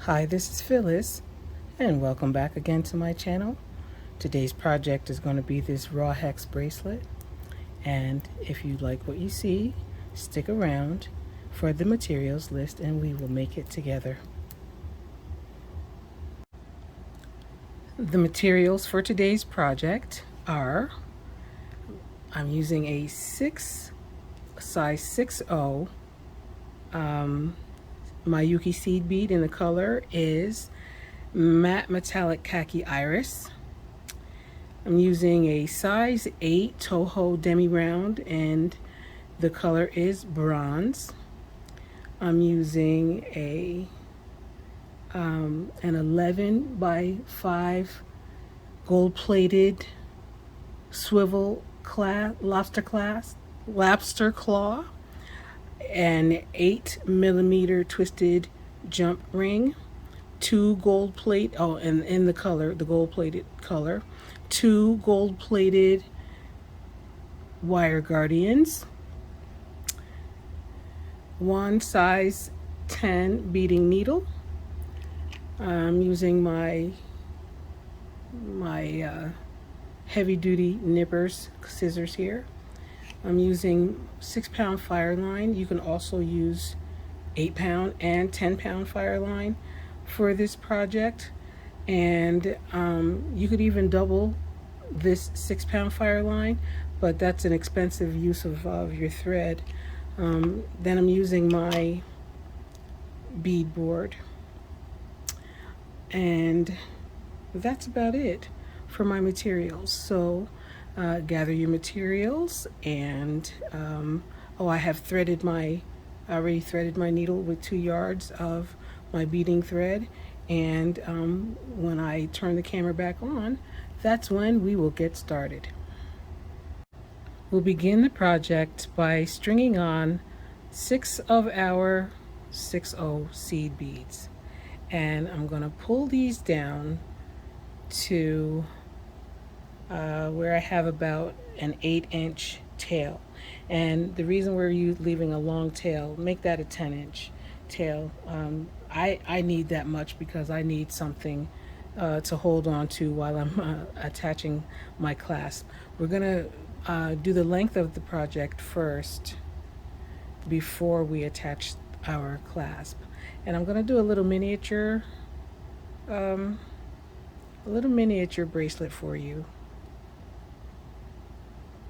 Hi, this is Phyllis, and welcome back again to my channel. Today's project is going to be this raw hex bracelet, and if you like what you see, stick around for the materials list and we will make it together. The materials for today's project are, I'm using a size 6'0" Mayuki seed bead, and the color is matte metallic khaki iris. I'm using a size 8 Toho Demi Round, and the color is bronze. I'm using an 11 by 5 gold-plated swivel lobster claw, an 8mm twisted jump ring, two gold plate, and in the color, the gold plated color, two gold plated wire guardians, one size 10 beading needle. I'm using my heavy duty nippers scissors here. I'm using 6-pound fire line. You can also use 8-pound and 10-pound fire line for this project, and you could even double this 6-pound fire line, but that's an expensive use of your thread. Then I'm using my bead board, and that's about it for my materials. So gather your materials, and I already threaded my needle with 2 yards of my beading thread, and when I turn the camera back on, that's when we will get started. We'll begin the project by stringing on 6 of our 6/0 seed beads, and I'm going to pull these down to where I have about an 8-inch tail. And the reason we're leaving a long tail, make that a 10-inch tail. I need that much because I need something to hold on to while I'm attaching my clasp. We're gonna do the length of the project first before we attach our clasp. And I'm gonna do a little miniature bracelet for you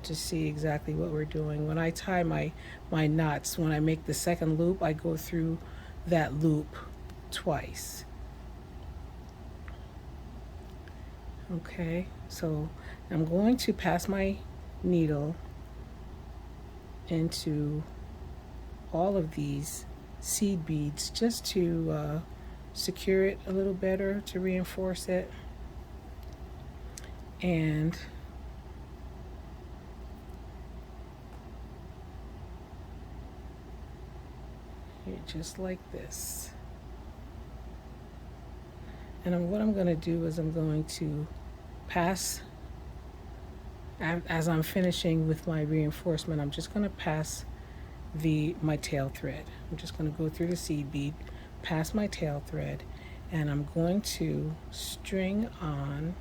to see exactly what we're doing. When I tie my knots, when I make the second loop, I go through that loop twice. Okay, so I'm going to pass my needle into all of these seed beads just to secure it a little better, to reinforce it. And just like this. And what I'm going to do is I'm going to pass, as I'm finishing with my reinforcement, I'm just going to pass my tail thread. I'm just going to go through the seed bead, pass my tail thread, and I'm going to string on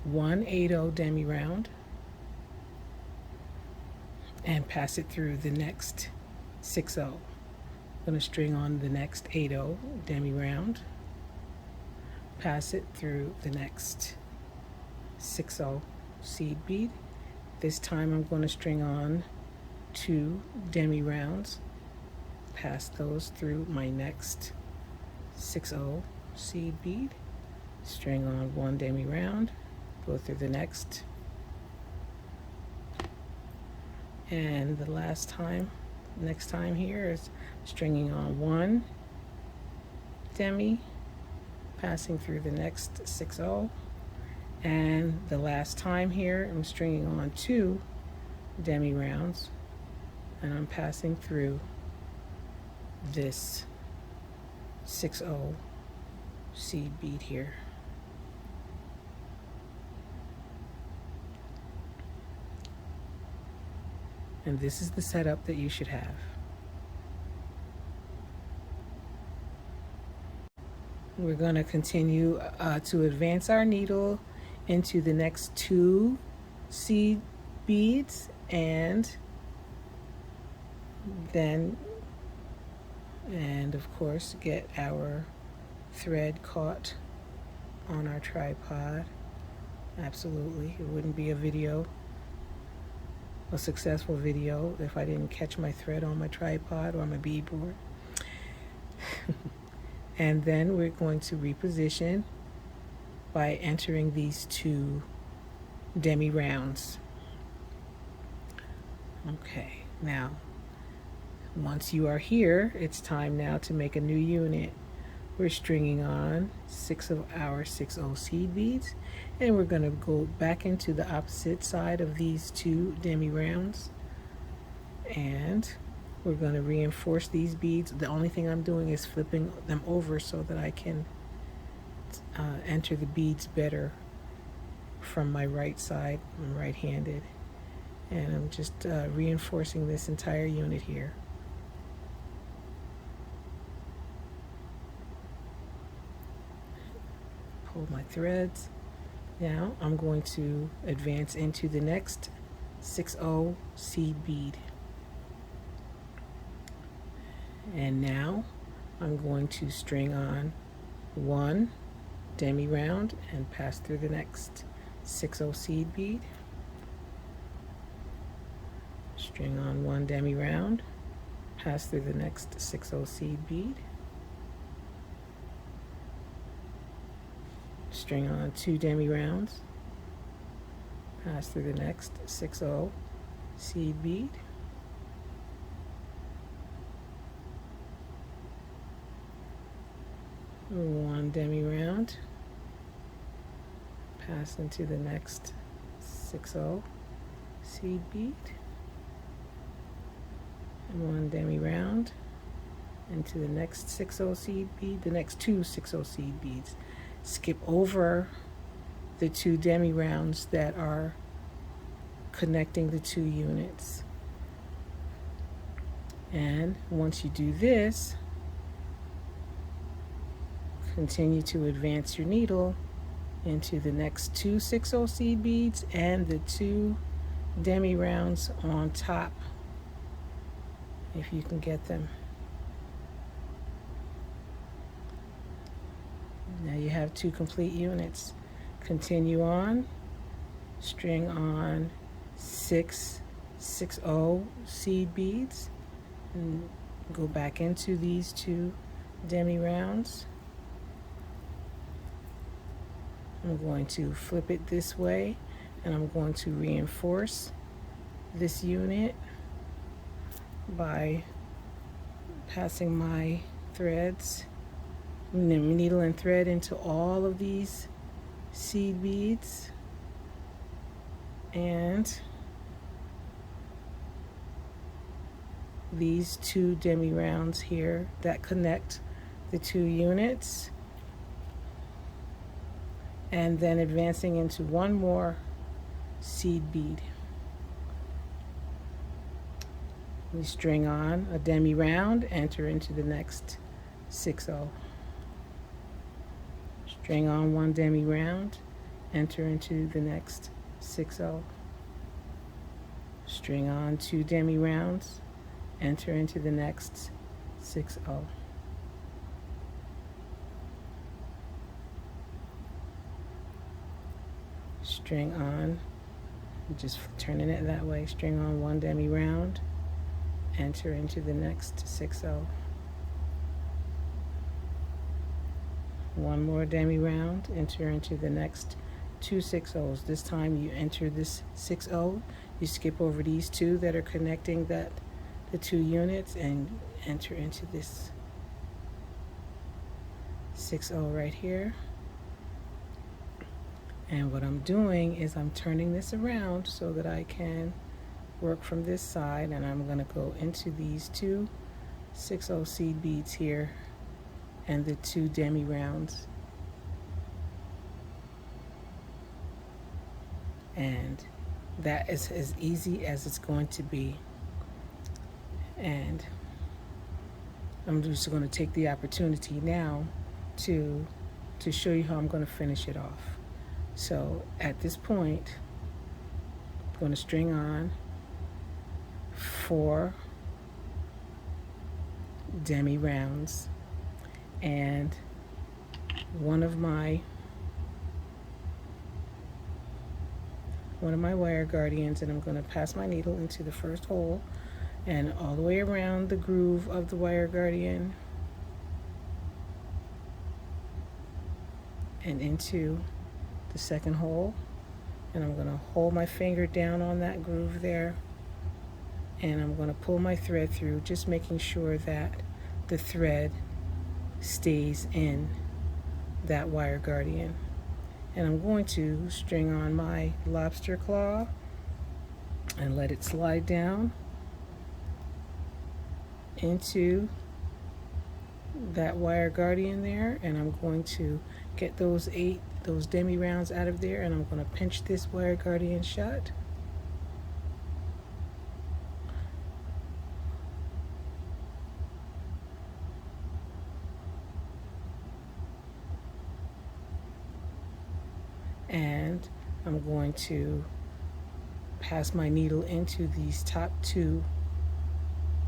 one 8/0 Demi Round and pass it through the next 6/0. I'm going to string on the next 8/0 Demi Round, pass it through the next 6/0 seed bead. This time I'm going to string on 2 Demi Rounds, pass those through my next 6/0 seed bead, string on 1 Demi Round, go through the next, and the next time here is stringing on 1 Demi, passing through the next 6/0, and the last time here I'm stringing on 2 Demi Rounds, and I'm passing through this 6/0 seed bead here. And this is the setup that you should have. We're going to continue to advance our needle into the next 2 seed beads, and then, and of course, get our thread caught on our tripod. Absolutely, it wouldn't be a successful video, if I didn't catch my thread on my tripod or my bead board. And then we're going to reposition by entering these 2 demi rounds. Okay, now once you are here, it's time now to make a new unit. We're stringing on 6 of our 6/0 seed beads, and we're going to go back into the opposite side of these 2 demi rounds, and we're going to reinforce these beads. The only thing I'm doing is flipping them over so that I can enter the beads better from my right side. I'm right-handed, and I'm just reinforcing this entire unit here. Pull my threads. Now I'm going to advance into the next 6/0 seed bead. And now I'm going to string on 1 demi round and pass through the next 6/0 seed bead. String on 1 demi round, pass through the next 6/0 seed bead. String on 2 demi rounds, pass through the next 6/0 seed bead. One demi round, pass into the next 6/0 seed bead, and 1 demi round into the next 6/0 seed bead, the next 2 6/0 seed beads. Skip over the 2 demi rounds that are connecting the 2 units. And once you do this, continue to advance your needle into the next 2 6/0 seed beads and the 2 demi rounds on top, if you can get them. Now you have 2 complete units. Continue on, string on 6 6/0 seed beads, and go back into these 2 demi rounds. I'm going to flip it this way, and I'm going to reinforce this unit by passing my threads, needle and thread, into all of these seed beads, and these 2 demi rounds here that connect the 2 units, and then advancing into 1 more seed bead. We string on a demi round, enter into the next 6/0. String on 1 demi round, enter into the next 6/0. String on 2 demi rounds, enter into the next 6/0. String on, just turning it that way, string on 1 demi round, enter into the next 6/0. 1 more demi round, enter into the next 2 6/0s. This time you enter this 6/0, you skip over these 2 that are connecting the 2 units, and enter into this 6/0 right here. And what I'm doing is I'm turning this around so that I can work from this side, and I'm going to go into these 2 6/0 seed beads here and the 2 demi rounds. And that is as easy as it's going to be. And I'm just going to take the opportunity now to show you how I'm going to finish it off. So at this point, I'm going to string on 4 demi rounds and one of my wire guardians, and I'm going to pass my needle into the first hole and all the way around the groove of the wire guardian and into the second hole, and I'm going to hold my finger down on that groove there, and I'm going to pull my thread through, just making sure that the thread stays in that wire guardian. And I'm going to string on my lobster claw and let it slide down into that wire guardian there, and I'm going to get those demi rounds out of there, and I'm going to pinch this wire guardian shut. And I'm going to pass my needle into these top 2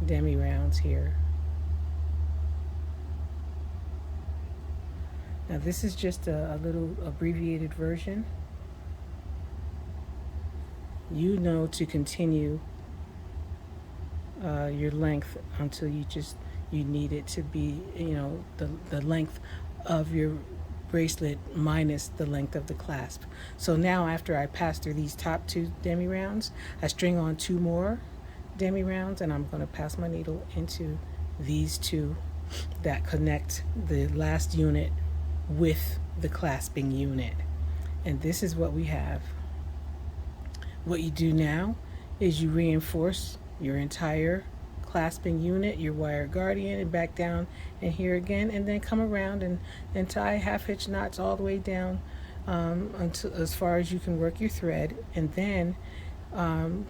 demi rounds here. Now this is just a little abbreviated version. You know to continue your length until you need it to be, the length of your bracelet minus the length of the clasp. So now after I pass through these top 2 demi rounds, I string on 2 more demi rounds, and I'm going to pass my needle into these 2 that connect the last unit with the clasping unit. And this is what we have. What you do now is you reinforce your entire clasping unit, your wire guardian, and back down and here again, and then come around and tie half-hitch knots all the way down until as far as you can work your thread, and then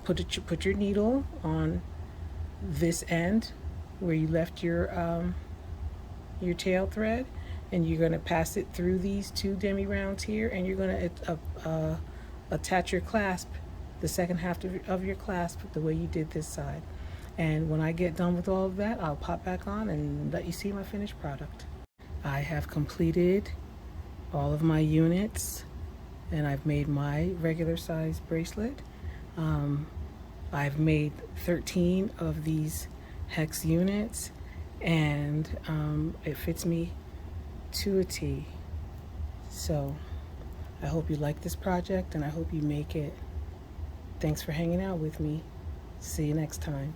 put your needle on this end where you left your tail thread, and you're going to pass it through these 2 demi rounds here, and you're going to attach your clasp, the second half of your clasp, the way you did this side. And when I get done with all of that, I'll pop back on and let you see my finished product. I have completed all of my units, and I've made my regular size bracelet. I've made 13 of these hex units, and it fits me to a T. So I hope you like this project, and I hope you make it. Thanks for hanging out with me. See you next time.